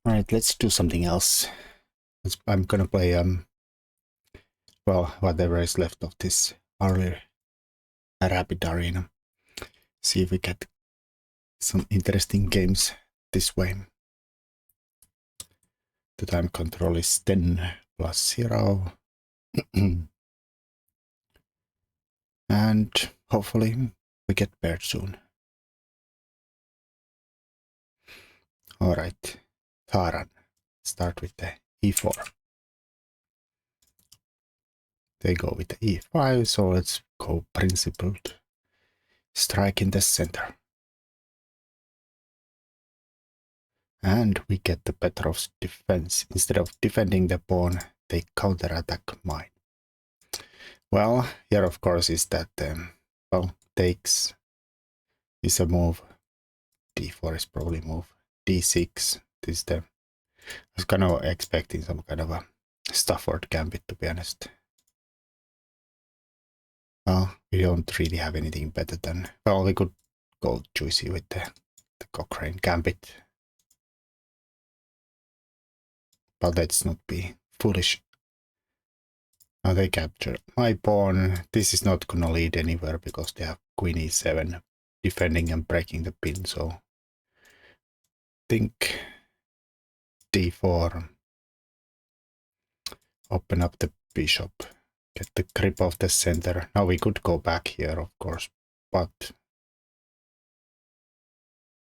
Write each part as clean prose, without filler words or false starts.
Alright, let's do something else. I'm gonna play, well, whatever is left of this earlier rapid arena. See if we get some interesting games this way. The time control is 10 plus 0. And hopefully we get paired soon. Alright, Taran. Start with the e4. They go with the e5, so let's go principled. Strike in the center. And we get the Petrov's defense. Instead of defending the pawn, they counterattack mine. Well, here of course is that, well, takes is a move. d4 is probably move. d6, this is the... I was kind of expecting some kind of a Stafford gambit, to be honest. Well, we don't really have anything better than... Well, we could go juicy with the Cochrane gambit. But let's not be foolish. Now they capture my pawn. This is not gonna lead anywhere because they have queen e7 defending and breaking the pin, so I think d4. Open up the bishop. Get the grip of the center. Now we could go back here, of course, but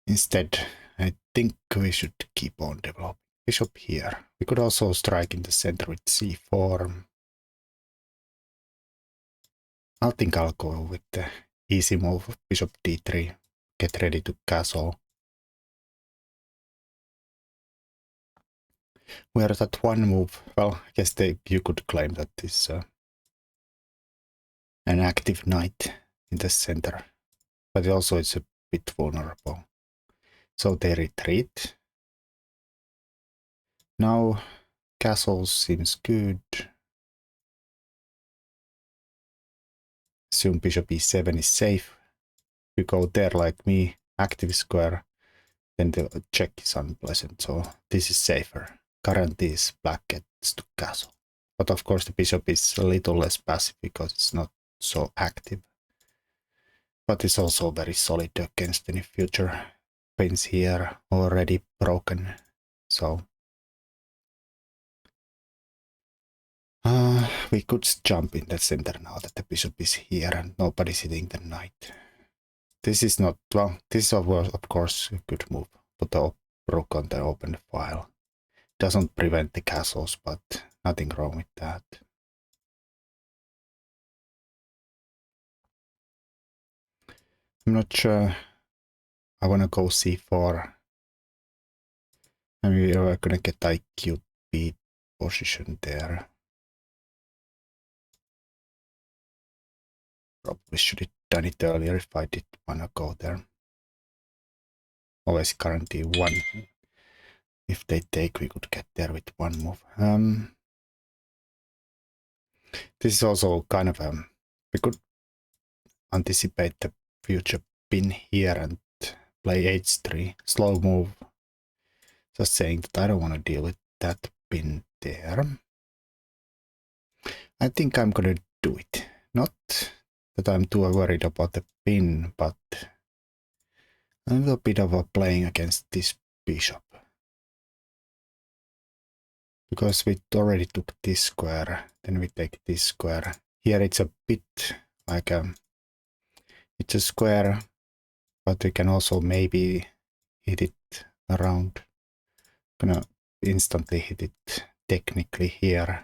instead I think we should keep on developing. Bishop here. We could also strike in the center with c4. I think I'll go with the easy move, bishop d3. Get ready to castle. We are at one move. Well, I guess you could claim that this an active knight in the center, but also it's a bit vulnerable. So they retreat. Now castle seems good. Assume bishop e7 is safe. You go there like me, active square, then the check is unpleasant, so this is safer. Guarantees black gets to castle. But of course the bishop is a little less passive because it's not so active. But it's also very solid against any future pins here, already broken. So we could jump in the center now that the bishop is here and nobody's hitting the knight. This is not, well, this is of course a good move. Put the rook on the open file. Doesn't prevent the castles, but nothing wrong with that. I'm not sure. I want to go c4. And we are going to get IQ beat position there. Probably should have done it earlier if I did want to go there. Always guarantee one. If they take, we could get there with one move. This is also kind of we could anticipate the future pin here and play h3. Slow move. Just saying that I don't want to deal with that pin there. I think I'm gonna do it. Not that I'm too worried about the pin, but a little bit of a playing against this bishop. Because we already took this square, then we take this square. Here it's a bit like it's a square, but we can also maybe hit it around. Gonna instantly hit it technically here.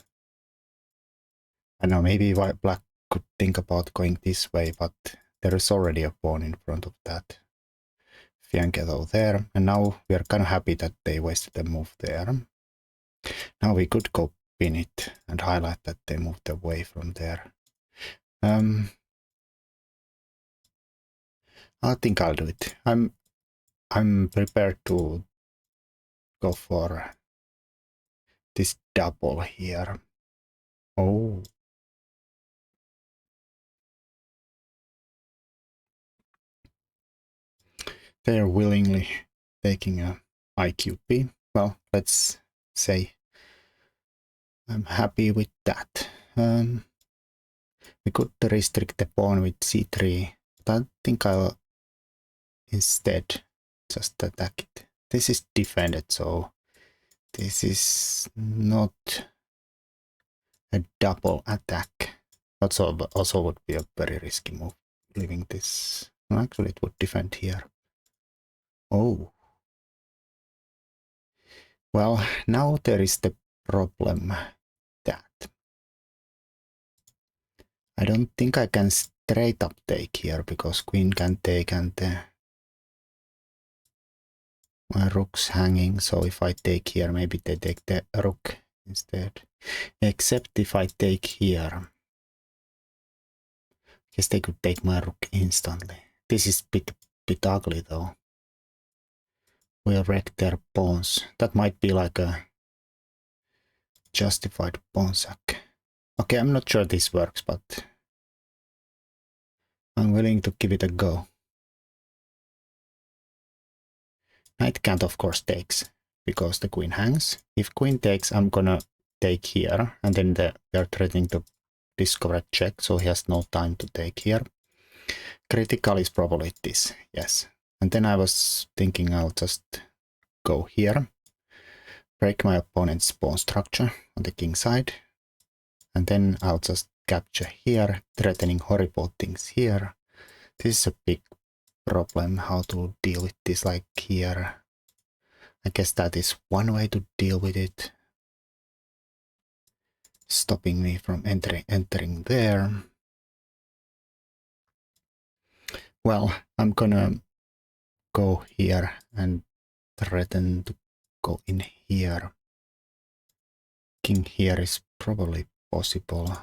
I know maybe black could think about going this way, but there is already a pawn in front of that fianchetto there, and now we are kind of happy that they wasted a move there. Now we could go pin it and highlight that they moved away from there. I think I'll do it. I'm prepared to go for this double here. Oh. They're willingly taking a IQP. Well, let's say I'm happy with that. We could restrict the pawn with c3, but I think I'll instead just attack it. This is defended, so this is not a double attack. Also would be a very risky move, leaving this. Well, actually, it would defend here. Oh. Well, now there is the problem that I don't think I can straight up take here because queen can take and my rook's hanging. So if I take here, maybe they take the rook instead. Except if I take here, guess they could take my rook instantly. This is bit ugly though. We'll wreck their pawns. That might be like a justified pawn sack. Okay, I'm not sure this works, but I'm willing to give it a go. Knight can't, of course, takes because the queen hangs. If queen takes, I'm gonna take here, and then they're threatening to discover a check, so he has no time to take here. Critical is probably this, yes. And then I was thinking I'll just go here, break my opponent's pawn structure on the king side, and then I'll just capture here, threatening horrible things here. This is a big problem, how to deal with this, like here. I guess that is one way to deal with it. Stopping me from entering there. Well, I'm gonna go here and threaten to go in here. King here is probably possible.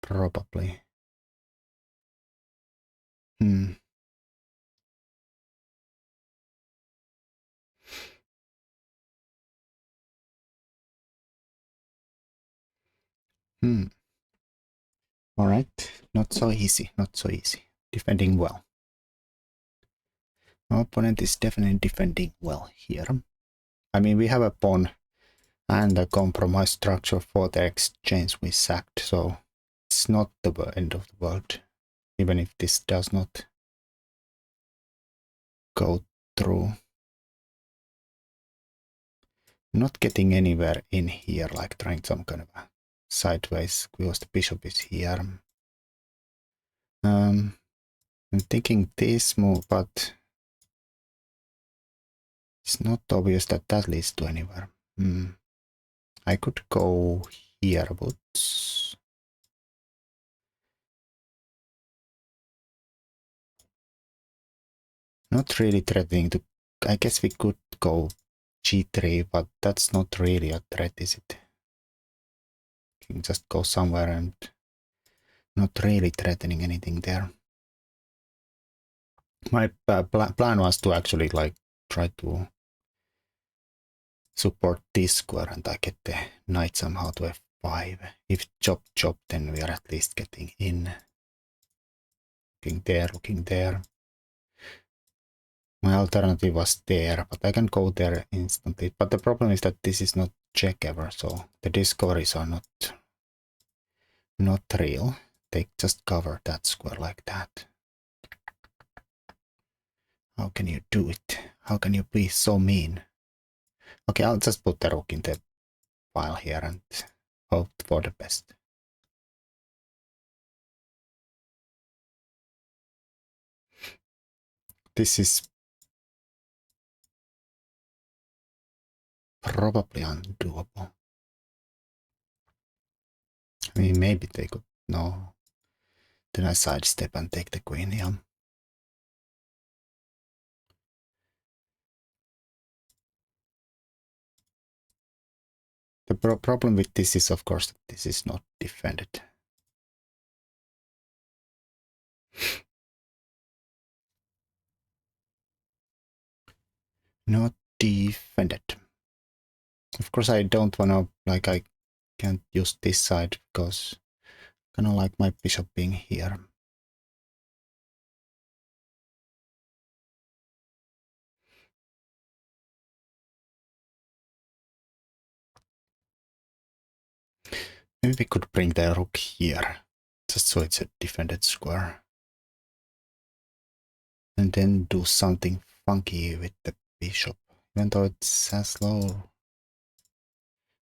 Probably. Hmm. Hmm. All right. Not so easy. Not so easy. Defending well. Our opponent is definitely defending well here. I mean, we have a pawn and a compromise structure for the exchange we sacked, so it's not the end of the world, even if this does not go through. Not getting anywhere in here, like trying some kind of a sideways, because the bishop is here. I'm thinking this move, but it's not obvious that that leads to anywhere. I could go here, but not really threatening to. I guess we could go g3, but that's not really a threat, is it? You can just go somewhere and not really threatening anything there. My plan was to actually like try to support this square and I get the knight somehow to f5. If chop, then we are at least getting in. Looking there. My alternative was there, but I can go there instantly. But the problem is that this is not check ever, so the discoveries are not real. They just cover that square like that. How can you do it? How can you be so mean? Okay, I'll just put the rook in the file here and hope for the best. This is probably undoable. I mean, maybe they could. No. Then I sidestep and take the queen, yeah. The problem with this is, of course, that this is not defended. Not defended. Of course, I don't want to, like, I can't use this side because I kind of like my bishop being here. Maybe we could bring the rook here, just so it's a defended square. And then do something funky with the bishop, even though it's as low.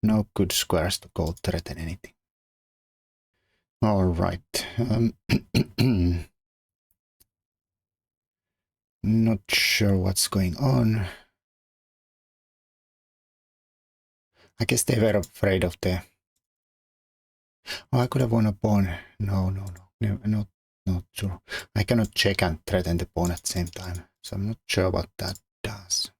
No good squares to go threaten anything. Alright. Not sure what's going on. I guess they were afraid of the... Oh, I could have won a pawn. No, not true. I cannot check and threaten the pawn at the same time, so I'm not sure what that does.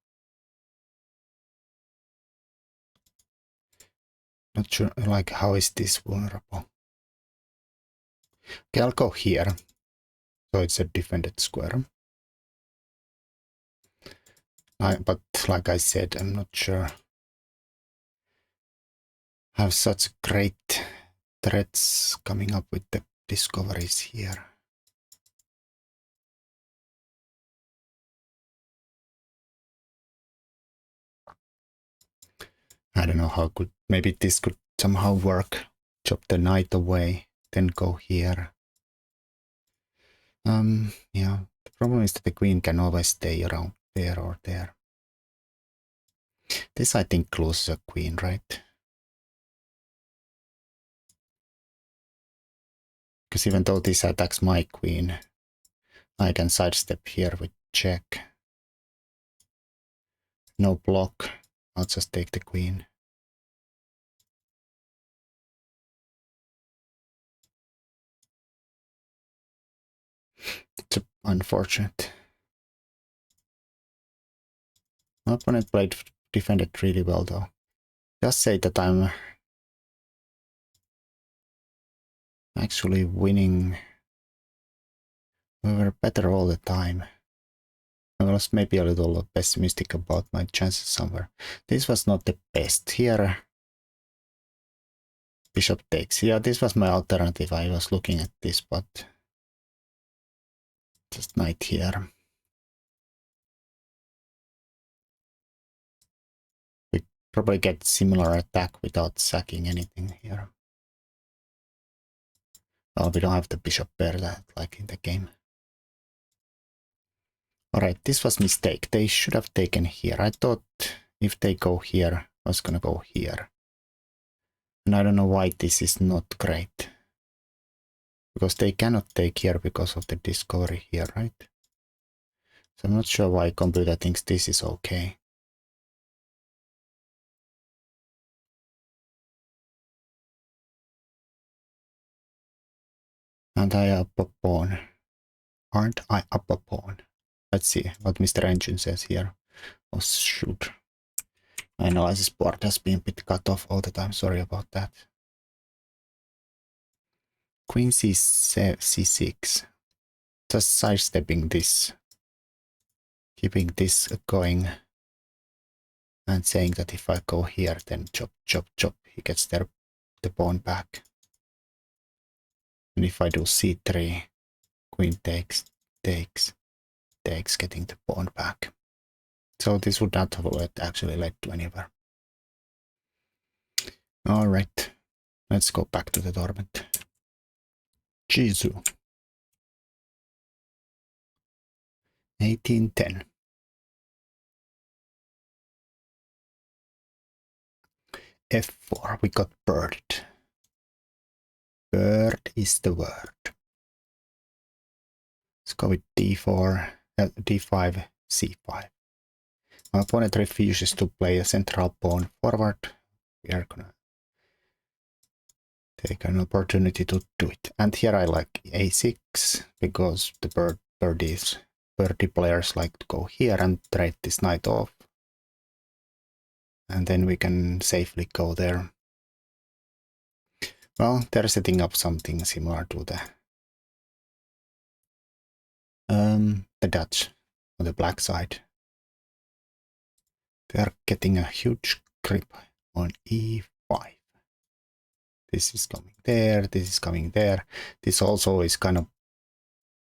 Not sure, like, how is this vulnerable? Okay, I'll go here. So it's a defended square. But like I said, I'm not sure. I have such great threats coming up with the discoveries here. I don't know how could, maybe this could somehow work. Chop the knight away, then go here. Yeah, the problem is that the queen can always stay around there or there. This, I think, loses a queen, right? Because even though this attacks my queen, I can sidestep here with check. No block. I'll just take the queen. It's unfortunate. My opponent defended really well, though. Just say that I'm actually winning. We were better all the time. I was maybe a little pessimistic about my chances somewhere. This was not the best. Here, bishop takes. Yeah, this was my alternative. I was looking at this, but just knight here. We probably get similar attack without sacking anything here. Oh, we don't have the bishop pair that like in the game. Alright, this was mistake. They should have taken here. I thought if they go here, I was gonna go here. And I don't know why this is not great. Because they cannot take here because of the discovery here, right? So I'm not sure why computer thinks this is okay. And I up a pawn. Aren't I up a pawn? Let's see what Mr. Engine says here. Oh shoot. My analysis board has been a bit cut off all the time. Sorry about that. Queen c6. Just sidestepping this. Keeping this going. And saying that if I go here, then chop, chop, chop. He gets the pawn back. And if I do c3, queen takes, getting the pawn back. So this would not have actually led to anywhere. Alright, let's go back to the tournament. Jizu. 1810. F4, we got birded. Bird is the word. Let's go with d4, d5, c5. My opponent refuses to play a central pawn forward. We are gonna take an opportunity to do it. And here I like a6 because the birdie players like to go here and trade this knight off. And then we can safely go there. Well, they're setting up something similar to the Dutch on the black side. They're getting a huge grip on e5. This is coming there, this is coming there. This also is kind of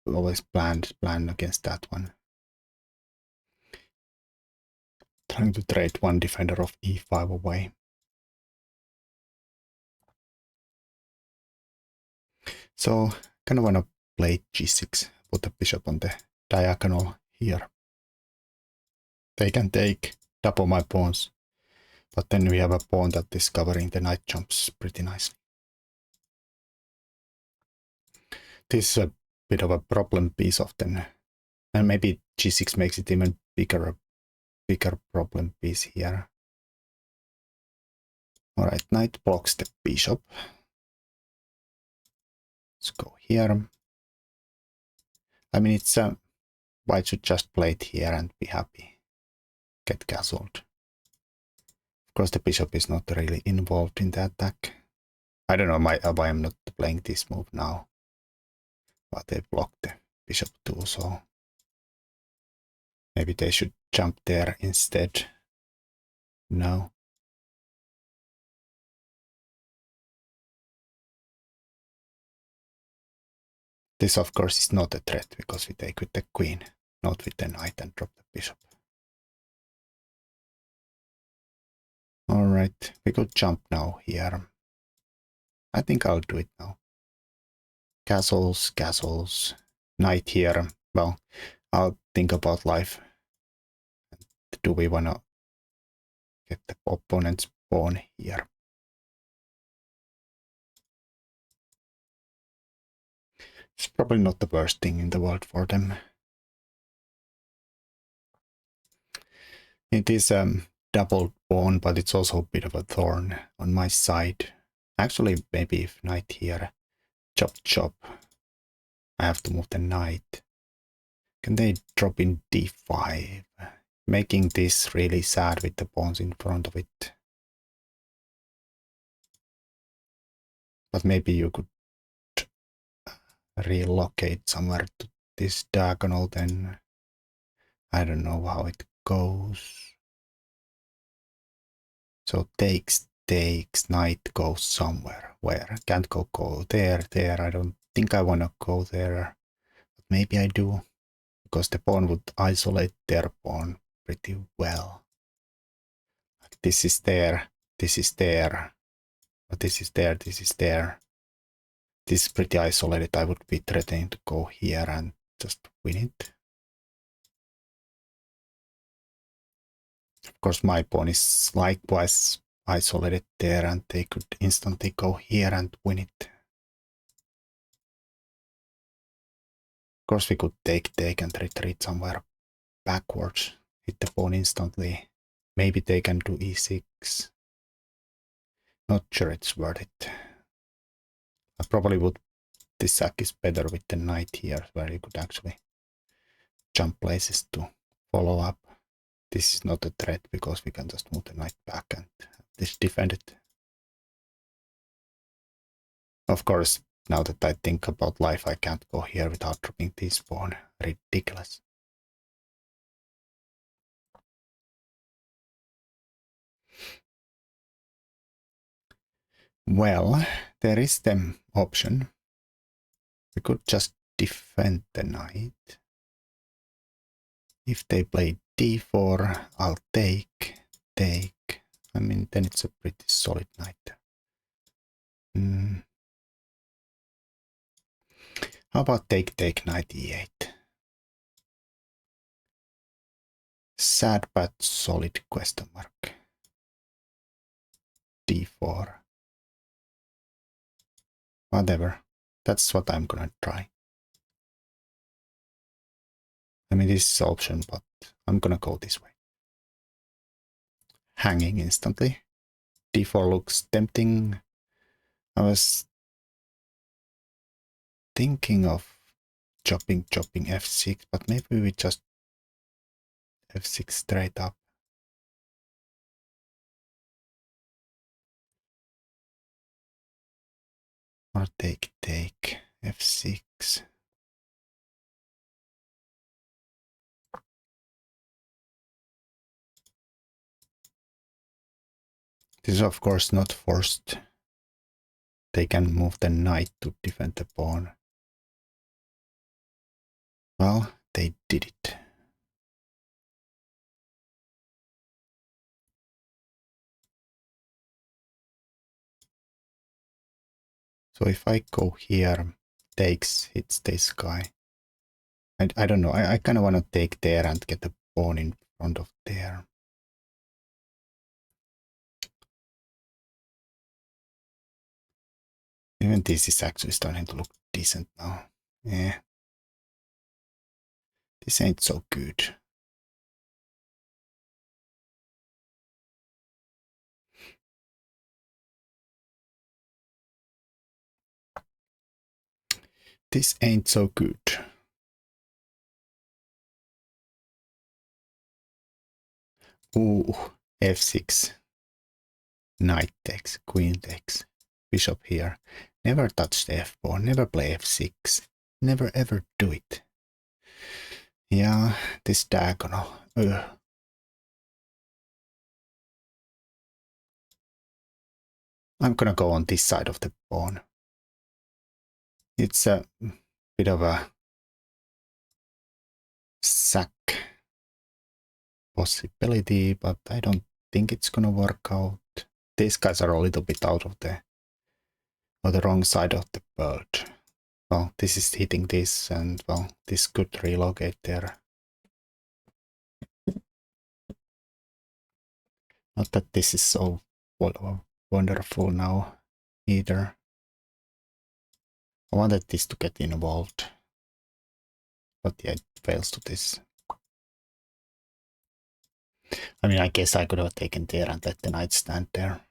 always planned against that one. Trying to trade one defender of e5 away. So kind of want to play g6, put the bishop on the diagonal here. They can take double my pawns, but then we have a pawn that is covering the knight jumps pretty nicely. This is a bit of a problem piece often, and maybe g6 makes it even bigger problem piece here. Alright, knight blocks the bishop. Let's go here. I mean, it's white should just play it here and be happy. Get castled. Of course, the bishop is not really involved in the attack. I don't know why I'm not playing this move now. But they blocked the bishop too, so maybe they should jump there instead. No. This, of course, is not a threat because we take with the queen, not with the knight and drop the bishop. Alright, we could jump now here. I think I'll do it now. Castles, castles, knight here. Well, I'll think about life. Do we want to get the opponent's pawn here? It's probably not the worst thing in the world for them. It is double pawn, but it's also a bit of a thorn on my side. Actually, maybe if knight here, chop chop, I have to move the knight. Can they drop in d5? Making this really sad with the pawns in front of it. But maybe you could relocate somewhere to this diagonal then. I don't know how it goes. So takes, knight goes somewhere. Where? Can't go there. I don't think I want to go there. But maybe I do. Because the pawn would isolate their pawn pretty well. Like this is there. This is there. But this is there. This is there. This is pretty isolated. I would be threatening to go here and just win it. Of course, my pawn is likewise isolated there and they could instantly go here and win it. Of course, we could take and retreat somewhere backwards. Hit the pawn instantly. Maybe they can do e6. Not sure it's worth it. I probably would. This sack is better with the knight here, where you could actually jump places to follow up. This is not a threat because we can just move the knight back and this defended. Of course, now that I think about life, I can't go here without dropping this pawn. Ridiculous. Well, there is the option. We could just defend the knight. If they play d4, I'll take. I mean, then it's a pretty solid knight. How about take, knight e8? Sad but solid question mark. d4. Whatever. That's what I'm gonna try. I mean, this is option, but I'm gonna go this way. Hanging instantly. d4 looks tempting. I was thinking of chopping f6, but maybe we just f6 straight up. Or take, f6. This is of course not forced. They can move the knight to defend the pawn. Well, they did it. So if I go here, takes hits this guy. I don't know. I kind of want to take there and get the pawn in front of there. Even this is actually starting to look decent now. Yeah. This ain't so good. This ain't so good. Ooh, f6. Knight takes, queen takes, bishop here. Never touch the f4, never play f6. Never ever do it. Yeah, this diagonal. I'm gonna go on this side of the pawn. It's a bit of a sack possibility, but I don't think it's gonna work out. These guys are a little bit out of the wrong side of the bird. Well, this is hitting this, and well, this could relocate there. Not that this is so wonderful now either. I wanted this to get involved, but yeah, it fails to this. I mean, I guess I could have taken there and let the knight stand there.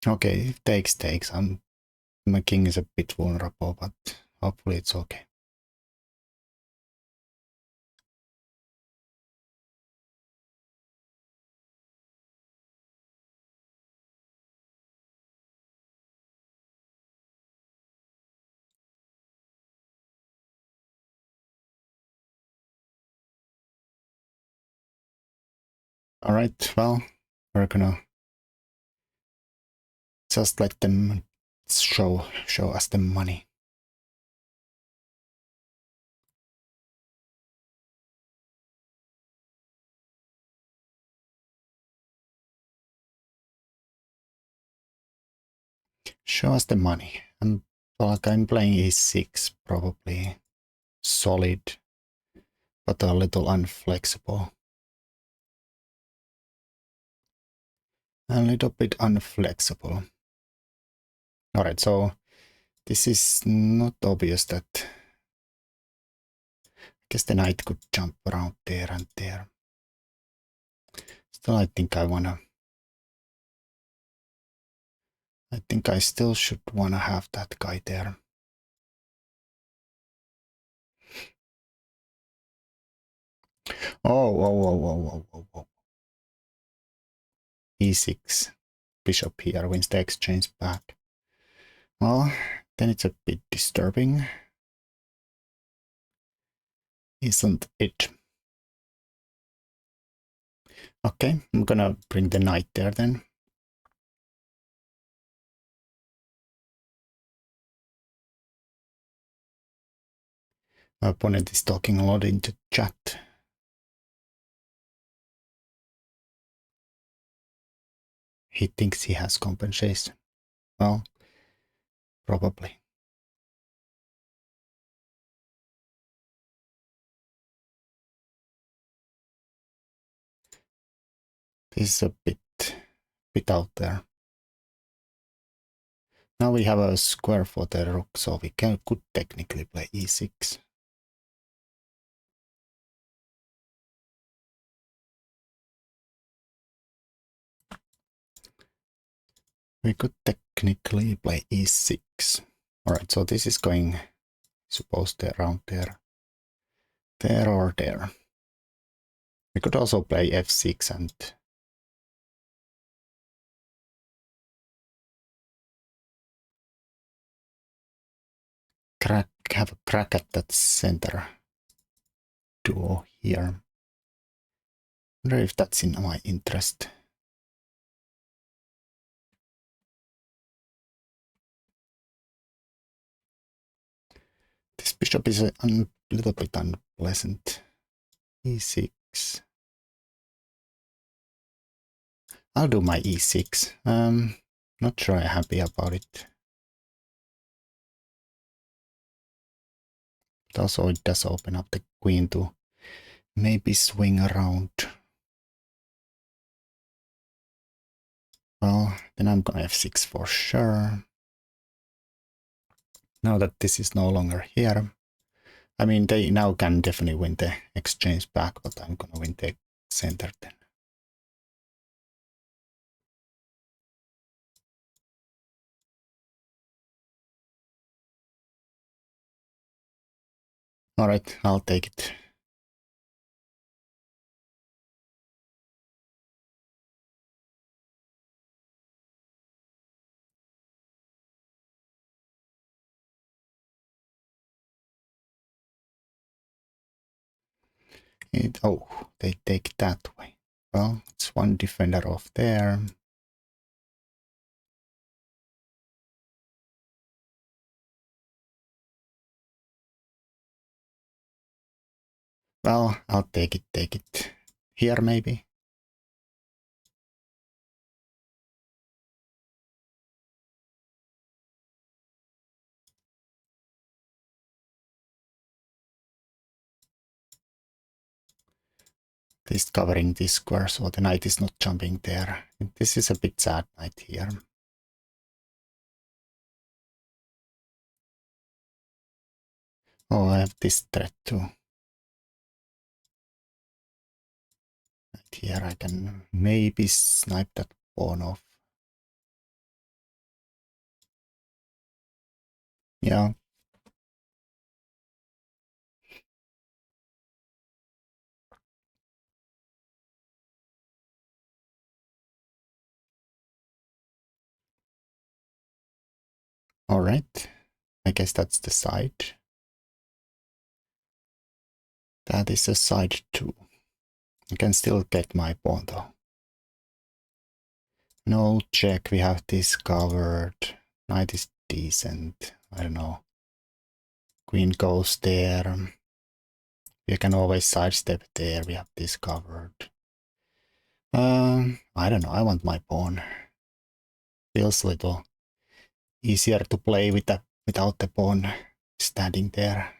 Okay, takes. My king is a bit vulnerable, but hopefully it's okay. All right, well, we're gonna just let them show us the money. Show us the money. And like I'm playing e6, probably solid, but a little unflexible. A little bit unflexible. All right, so this is not obvious that I guess the knight could jump around there and there. Still, I think I still should wanna have that guy there. Oh. E6. Bishop here wins the exchange back. Well, then it's a bit disturbing. Isn't it? Okay, I'm gonna bring the knight there then. My opponent is talking a lot into chat. He thinks he has compensation. Well, probably. This is a bit out there. Now we have a square for the rook, so we could technically play e6. We could technically play e6. Alright, so this is going, I suppose, around there. There or there. We could also play f6 and have a crack at that center duo here. I wonder if that's in my interest. This bishop is a little bit unpleasant. e6. I'll do my e6. Not sure I'm happy about it. But also it does open up the queen to maybe swing around. Well, then I'm gonna f6 for sure. Now that this is no longer here. I mean, they now can definitely win the exchange back, but I'm gonna win the center then. Alright, I'll take it. Oh, they take that way. Well, it's one defender off there. Well, I'll take it. Here maybe? At least covering this square so the knight is not jumping there. This is a bit sad knight here. Oh, I have this threat too. Right here I can maybe snipe that pawn off. Yeah. Alright. I guess that's the side. That is a side too. I can still get my pawn though. No check, we have this covered. Knight is decent. I don't know. Queen goes there. You can always sidestep there. We have this covered. I don't know. I want my pawn. Feels a little easier to play with without the pawn standing there.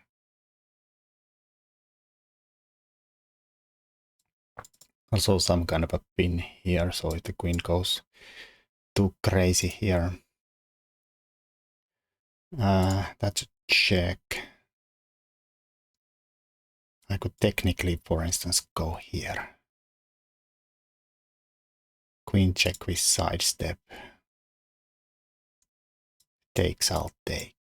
Also some kind of a pin here, so if the queen goes too crazy here. That's a check. I could technically, for instance, go here. Queen check with sidestep. Takes, I'll take.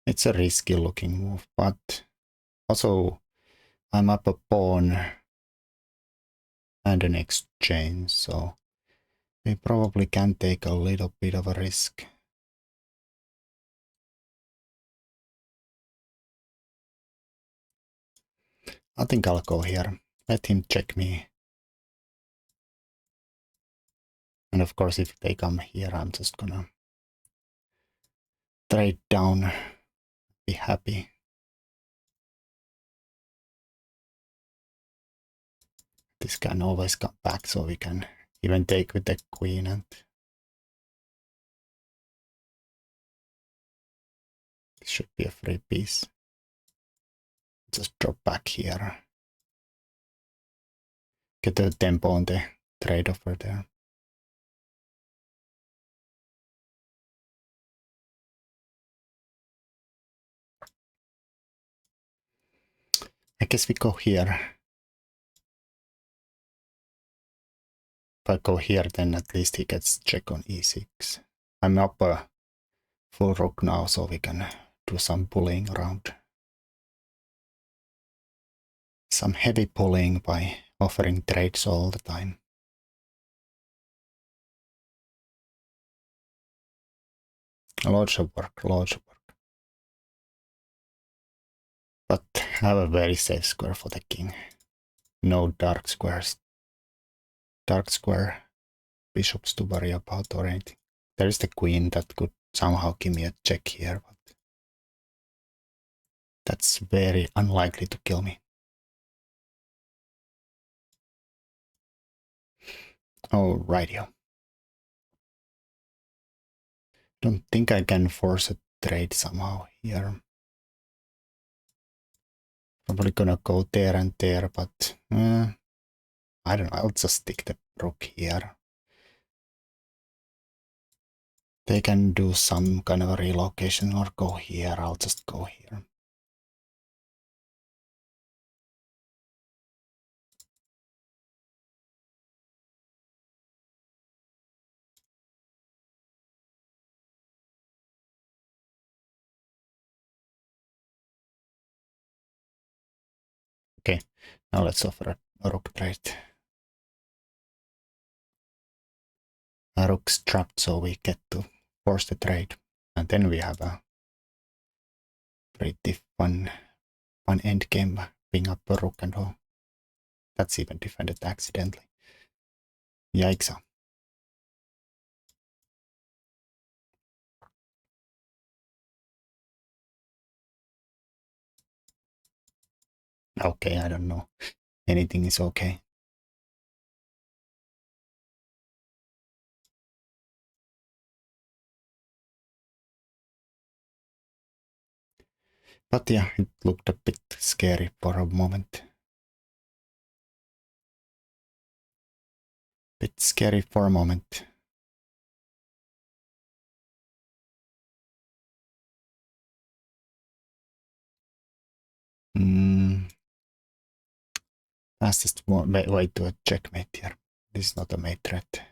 It's a risky looking move, but also I'm up a pawn and an exchange, so we probably can take a little bit of a risk. I think I'll go here. Let him check me. And of course, if they come here, I'm just gonna trade down, be happy. This can always come back, so we can even take with the queen, and this should be a free piece. Just drop back here. Get the tempo on the trade over there. I guess we go here. If I go here, then at least he gets check on e6. I'm up a full rook now, so we can do some pulling around. Some heavy pulling by offering trades all the time. Lots of work. But have a very safe square for the king. No dark squares. Dark square bishops to worry about or anything. There is the queen that could somehow give me a check here, but that's very unlikely to kill me. Oh, rightio. Don't think I can force a trade somehow here. Probably gonna go there and there, but I don't know. I'll just stick the rook here. They can do some kind of a relocation or go here. I'll just go here. Okay, now let's offer a rook trade. A rook's trapped, so we get to force the trade. And then we have a pretty fun endgame, ping up a rook and oh, that's even defended accidentally. Yikes. Okay, I don't know. Anything is okay. But yeah, it looked a bit scary for a moment. Bit scary for a moment. Fastest way to a checkmate here. This is not a mate threat.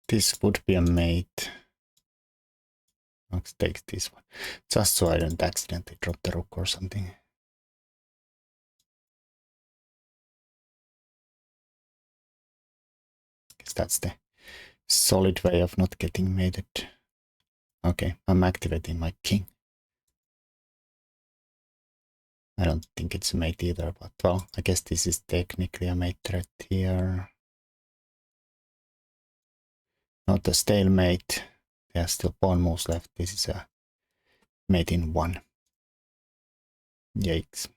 This would be a mate. Let's take this one. Just so I don't accidentally drop the rook or something. Because that's the solid way of not getting mated. Okay, I'm activating my king. I don't think it's a mate either, but well, I guess this is technically a mate threat here. Not a stalemate. There are still pawn moves left. This is a mate in one. Yikes.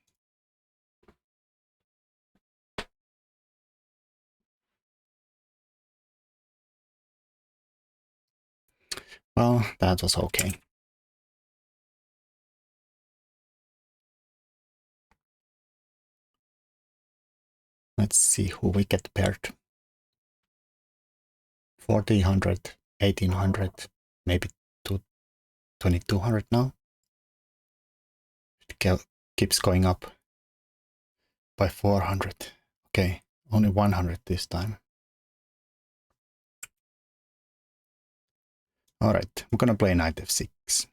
Well, that was okay. Let's see who we get paired. 1400, 1800, maybe 2200 now. It keeps going up by 400. Okay, only 100 this time. Alright, I'm gonna play knight f6.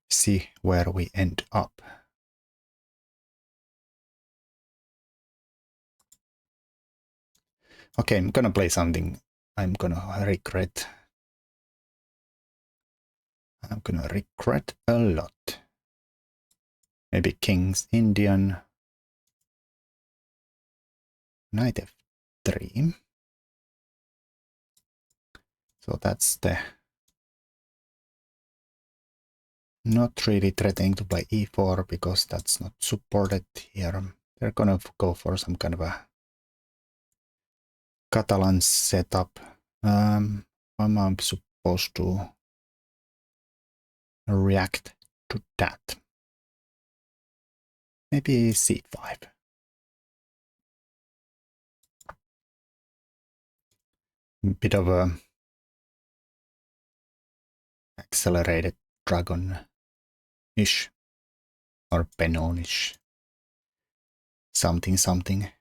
See where we end up. Okay, I'm gonna play something I'm gonna regret. I'm gonna regret a lot. Maybe king's Indian. Knight f3. So that's the... Not really threatening to play e4 because that's not supported here. They're gonna go for some kind of a Catalan setup. Am I supposed to react to that? Maybe c5. Bit of a accelerated dragon-ish or Benon-ish. Something.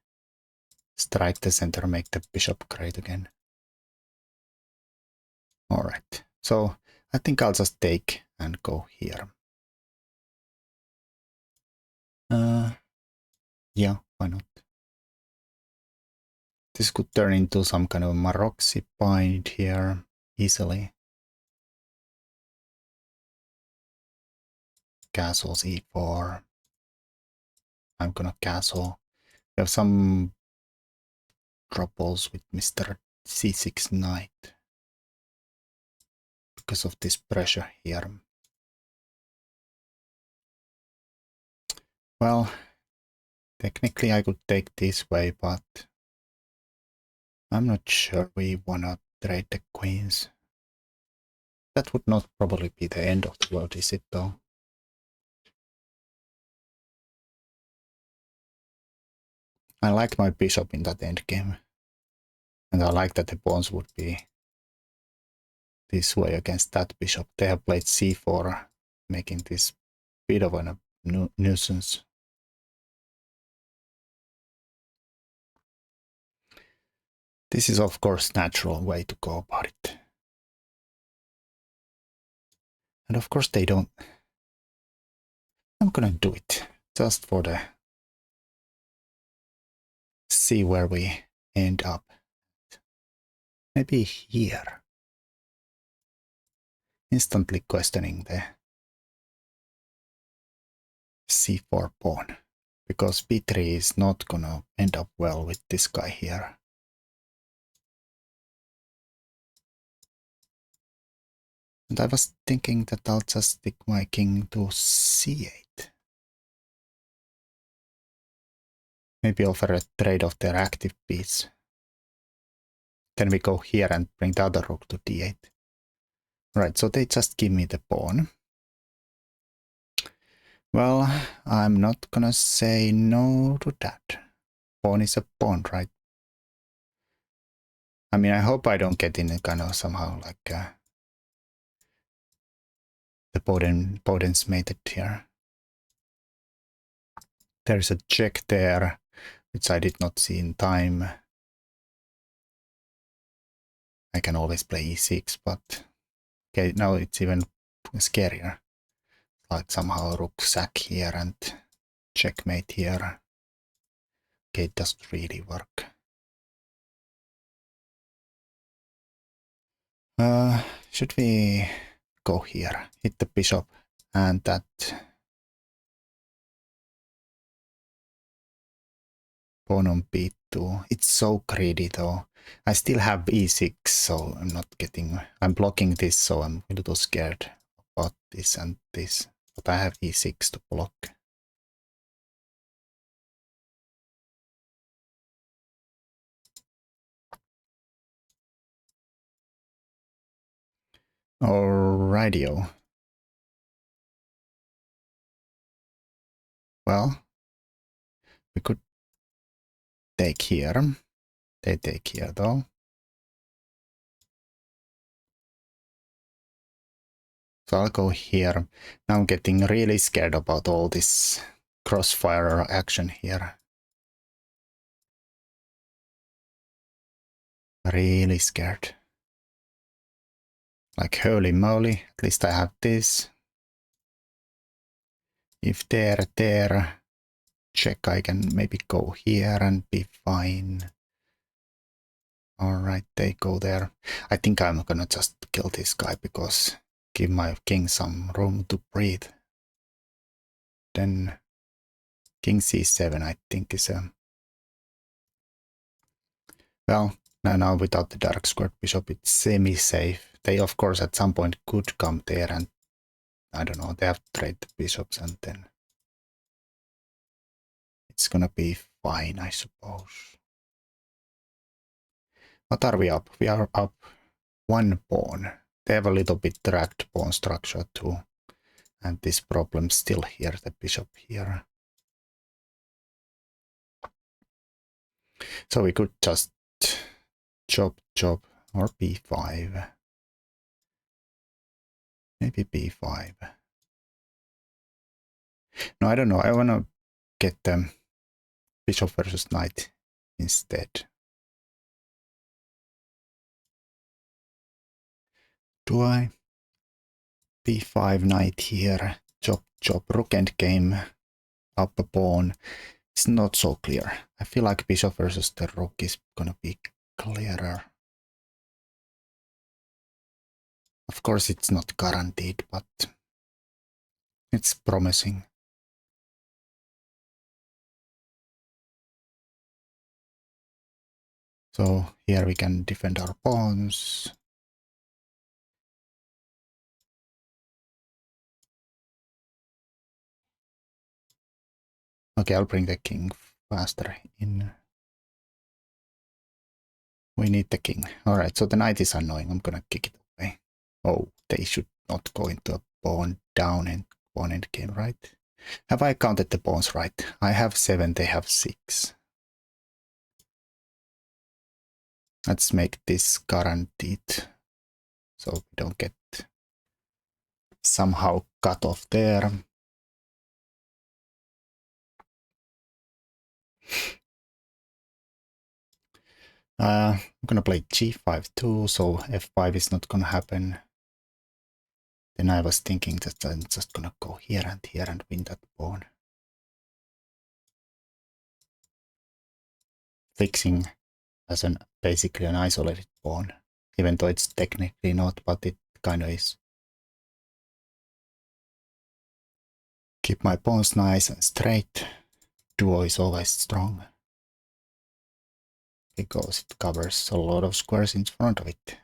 Strike the center, make the bishop great again. Alright, so I think I'll just take and go here. Yeah, why not? This could turn into some kind of Maroxy bind here easily. Castles e4. I'm gonna castle. We have some troubles with Mr. c6 knight. because of this pressure here. Well, technically I could take this way, but I'm not sure we wanna trade the queens. That would not probably be the end of the world, is it though? I like my bishop in that endgame. And I like that the pawns would be this way against that bishop. They have played c4, making this bit of a nuisance. This is of course natural way to go about it. And of course they don't. I'm gonna do it just for the see where we end up. Maybe here. Instantly questioning the c4 pawn. Because b3 is not gonna end up well with this guy here. And I was thinking that I'll just stick my king to c8. Maybe offer a trade of their active piece. Then we go here and bring the other rook to d8. Right, so they just give me the pawn. Well, I'm not gonna say no to that. Pawn is a pawn, right? I mean, I hope I don't get in a kind of somehow like the Boden's mated here. There's a check there, which I did not see in time. I can always play e6, but okay, now it's even scarier. Like somehow rook sack here and checkmate here. Okay, it doesn't really work. Should we go here? Hit the bishop and that. Pawn on b2. It's so greedy though. I still have e6, so I'm not getting. I'm blocking this, so I'm a little scared about this and this. But I have e6 to block. Alrighty-o. Well, we could take here. They take here though. So I'll go here. Now I'm getting really scared about all this crossfire action here. Really scared. Like holy moly, at least I have this. If there, check, I can maybe go here and be fine. Alright, they go there. I think I'm gonna just kill this guy because give my king some room to breathe. Then king c7 I think is a... Well, now without the dark squared bishop it's semi-safe. They of course at some point could come there and I don't know, they have to trade the bishops and then it's gonna be fine, I suppose. What are we up? We are up one pawn. They have a little bit dragged pawn structure too. And this problem still here, the bishop here. So we could just chop, or b5. Maybe b5. No, I don't know. I want to get the bishop versus knight instead. Do I? b5 knight here. Chop, rook endgame. Up a pawn. It's not so clear. I feel like bishop versus the rook is gonna be clearer. Of course, it's not guaranteed, but it's promising. So here we can defend our pawns. Okay, I'll bring the king faster in. We need the king. Alright, so the knight is annoying. I'm gonna kick it away. Oh, they should not go into a pawn down and pawn endgame, right? Have I counted the pawns right? I have 7, they have 6. Let's make this guaranteed so we don't get somehow cut off there. I'm gonna play g5 too, so f5 is not gonna happen. Then I was thinking that I'm just gonna go here and win that pawn. Fixing as basically an isolated pawn, even though it's technically not, but it kind of is. Keep my pawns nice and straight. Duo is always strong because it covers a lot of squares in front of it.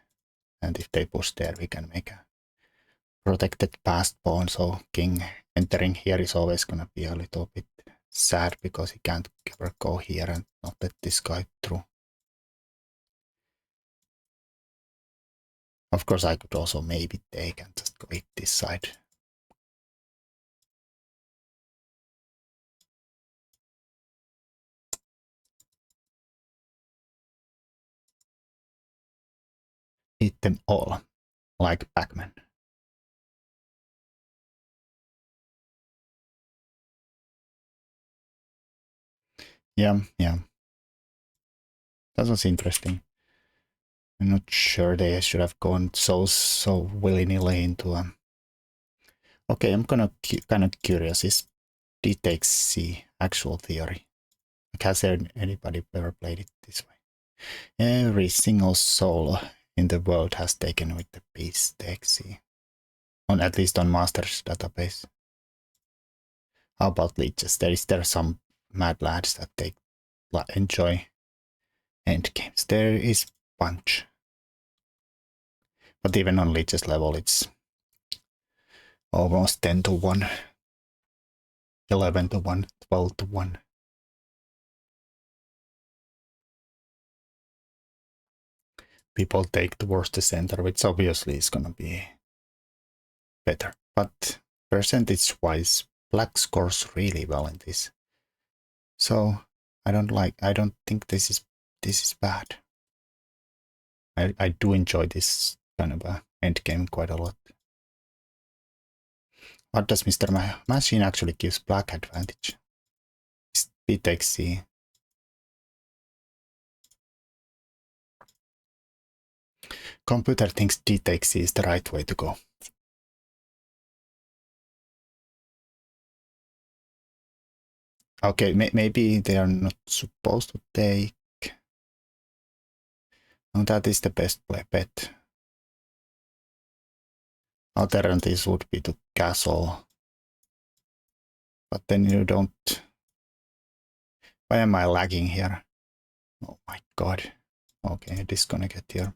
And if they push there, we can make a protected passed pawn, so king entering here is always gonna be a little bit sad because he can't ever go here and not let this guy through. Of course, I could also maybe take and just go hit this side. Hit them all, like Pac-Man. Yeah. That was interesting. I'm not sure they should have gone so willy-nilly into a... Okay, I'm kind of curious. Is D takes C actual theory? Like, has there anybody ever played it this way? Every single soul in the world has taken with the piece takes C. At least on Master's database. How about leeches? Is there some mad lads that enjoy endgames? There is bunch. But even on leeches level, it's almost 10 to 1, 11 to 1, 12 to 1. People take towards the center, which obviously is gonna be better. But percentage-wise, black scores really well in this. So I don't think this is bad. I do enjoy this kind of a endgame quite a lot. What does Mr. Machine actually gives black advantage? B takes C. Computer thinks D takes C is the right way to go. Okay, maybe they are not supposed to take. No, that is the best bet. Alternatives would be to castle. But then you don't... Why am I lagging here? Oh my god. Okay, disconnected here.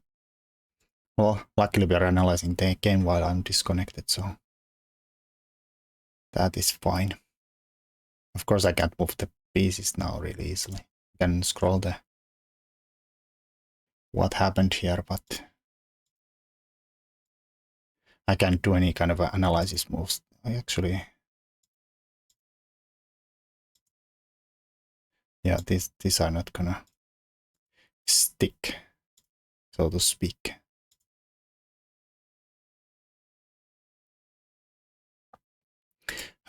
Well, luckily we are analyzing the game while I'm disconnected, so that is fine. Of course, I can't move the pieces now really easily. I can scroll the what happened here, but I can't do any kind of analysis moves. I actually... Yeah, these are not gonna stick, so to speak.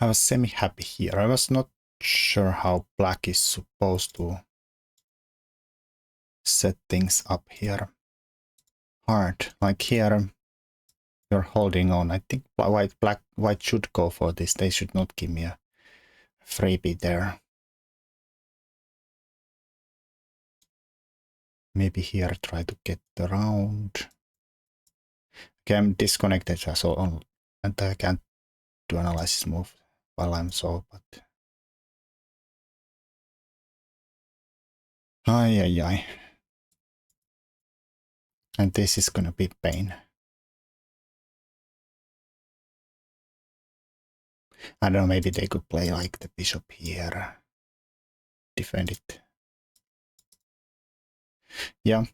I was semi-happy here. I was not sure how black is supposed to set things up here. Hard, like here, you're holding on. I think white should go for this. They should not give me a freebie there. Maybe here try to get around. Okay, I'm disconnected, so and I can't do analysis move while I'm so, but... Ay. And this is gonna be pain. I don't know, maybe they could play like the bishop here. defend it. Yeah.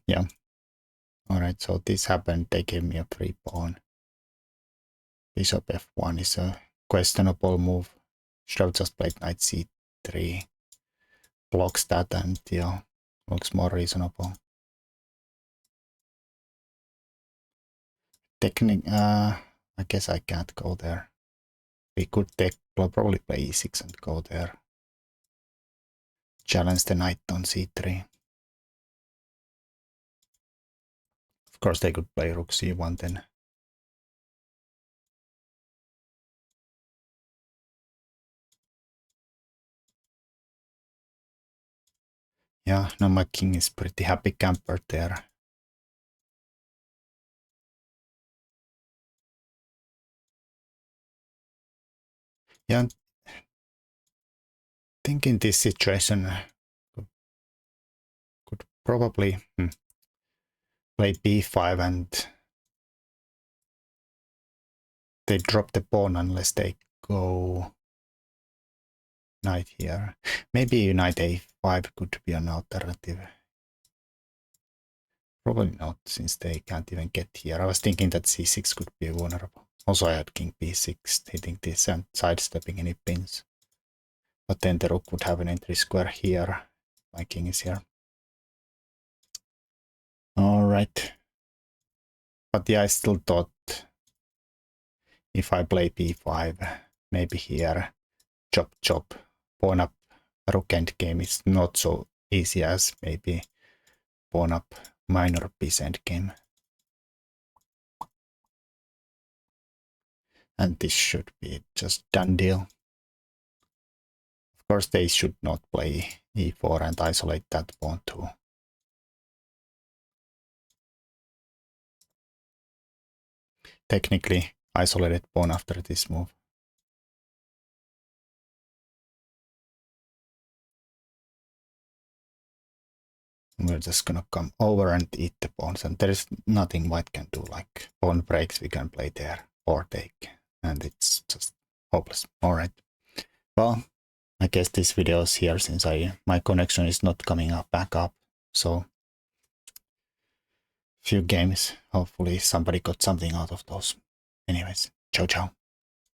Alright, so this happened, they gave me a free pawn. Bishop f1 is a questionable move. Should have just played knight c3. Blocks that and yeah, looks more reasonable. Technique, I guess I can't go there. We could probably play e6 and go there. Challenge the knight on c3. Of course they could play rook c1 then. Yeah, now my king is pretty happy camper there. Yeah, I think in this situation could probably play b5 and they drop the pawn unless they go knight here. Maybe knight a5 could be an alternative. Probably not, since they can't even get here. I was thinking that c6 could be vulnerable. Also, I had king b6 hitting this and sidestepping any pins. But then the rook would have an entry square here. My king is here. Alright. But yeah, I still thought if I play b5, maybe here, chop chop, pawn up, rook endgame is not so easy as maybe pawn up minor piece endgame. And this should be just done deal. Of course, they should not play e4 and isolate that pawn too. Technically, isolated pawn after this move. We're just gonna come over and eat the pawns, and there is nothing white can do, like pawn breaks we can play there, or take, and it's just hopeless. Alright, well, I guess this video is here since my connection is not coming up back up, so few games, hopefully somebody got something out of those. Anyways, ciao ciao.